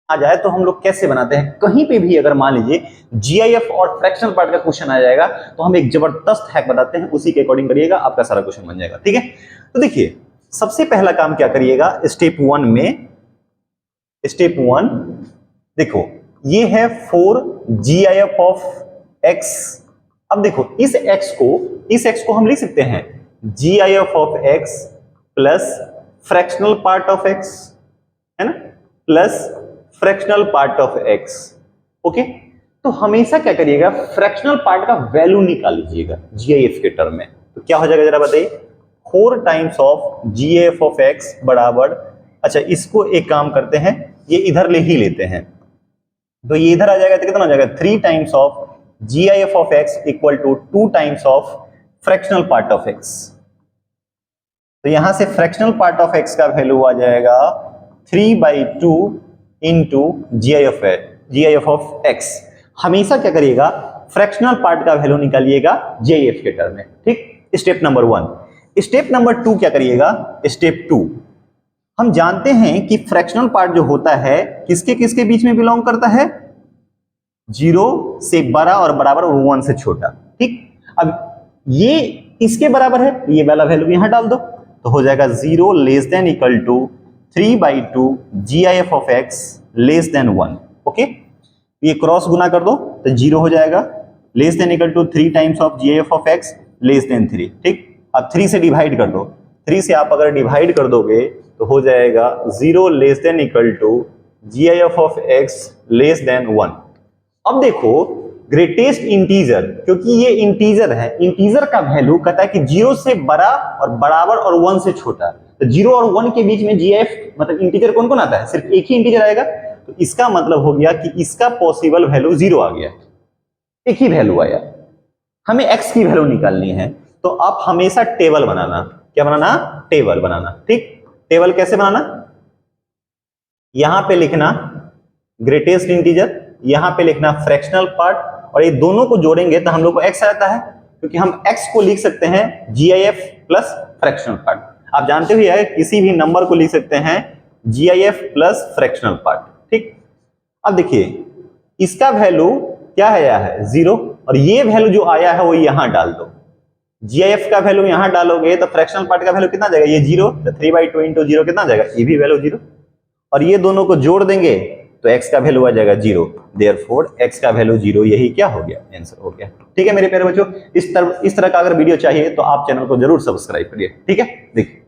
आ जाए तो हम लोग कैसे बनाते हैं, कहीं पे भी अगर मान लीजिए जीआईएफ और फ्रैक्शनल पार्ट का क्वेश्चन आ जाएगा तो हम एक जबरदस्त हैक बताते हैं, उसी के अकॉर्डिंग करिएगा, आपका सारा क्वेश्चन बन जाएगा। ठीक है, तो देखिए सबसे पहला काम क्या करिएगा, स्टेप वन में, स्टेप वन देखो ये है 4 GIF ऑफ x। अब देखो इस x को हम लिख सकते हैं GIF of x plus fractional part of x, है ना, plus fractional part of x। Okay, तो हमेशा क्या करिएगा, फ्रैक्शनल पार्ट का वैल्यू निकाल लीजिएगा GIF के टर्म में। तो क्या हो जाएगा जरा बताइए, 4 times of GIF of x बराबर, अच्छा इसको एक काम करते हैं, ये इधर ले ही लेते हैं, तो ये इधर आ जाएगा तो कितना हो जाएगा, 3 times of GIF of x equal to 2 times of fractional part of x। तो यहां से फ्रैक्शनल पार्ट ऑफ x का वैल्यू आ जाएगा 3/2 इंटू GIF ऑफ x। हमेशा क्या करिएगा, फ्रैक्शनल पार्ट का वैल्यू निकालिएगा GIF के टर्म में। ठीक, स्टेप नंबर 1। स्टेप नंबर 2 क्या करिएगा, स्टेप 2 हम जानते हैं कि फ्रैक्शनल पार्ट जो होता है किसके किसके बीच में बिलोंग करता है, 0 से बड़ा और बराबर और 1 से छोटा। ठीक, अब ये इसके बराबर है, ये वाला वैल्यू यहां डाल दो, तो हो जाएगा 0 less than equal to 3/2 GIF of x less than 1। Okay, ये क्रॉस गुना कर दो तो 0 हो जाएगा, less than equal to 3 times of GIF of x less than 3। ठीक, अब 3 से डिवाइड कर दो, 3 से आप अगर डिवाइड कर दोगे तो हो जाएगा 0 less than equal to GIF of x less than 1। अब देखो ग्रेटेस्ट इंटीजर, क्योंकि ये इंटीजर है, इंटीजर का वैल्यू कहता है कि 0 से बड़ा और बराबर और 1 से छोटा, तो 0 और 1 के बीच में GIF मतलब इंटीजर कौन कौन आता है, सिर्फ एक ही इंटीजर आएगा। तो इसका मतलब हो गया कि इसका पॉसिबल वैल्यू 0 आ गया, एक ही वैल्यू आया, हमें x की वैल्यू निकालनी है। तो आप हमेशा टेबल बनाना, क्या बनाना, टेबल बनाना। ठीक, टेबल कैसे बनाना, यहां पे लिखना ग्रेटेस्ट इंटीजर, यहां पे लिखना फ्रैक्शनल पार्ट, और ये दोनों को जोड़ेंगे तो हम लोग को x आता है, क्योंकि हम x को लिख सकते हैं GIF प्लस फ्रैक्शनल पार्ट। आप जानते हुए है किसी भी नंबर को लिख सकते हैं GIF प्लस फ्रैक्शनल पार्ट। ठीक, अब देखिए इसका वैल्यू क्या आया है 0, और ये वैल्यू जो आया है वो यहां डाल दो, GIF का वैल्यू यहां डालोगे तो फ्रैक्शनल पार्ट का वैल्यू कितना जाएगा, ये 0, तो 3/2 इंटू 0 कितना जाएगा, ये भी वैल्यू 0, और ये दोनों को जोड़ देंगे तो x का वैल्यू आ जाएगा 0। देयरफॉर x का वैल्यू 0, यही क्या हो गया, आंसर हो गया। ठीक है मेरे प्यारे बच्चों, इस तरह का अगर वीडियो चाहिए तो आप चैनल को जरूर सब्सक्राइब करिए। ठीक है, देखिए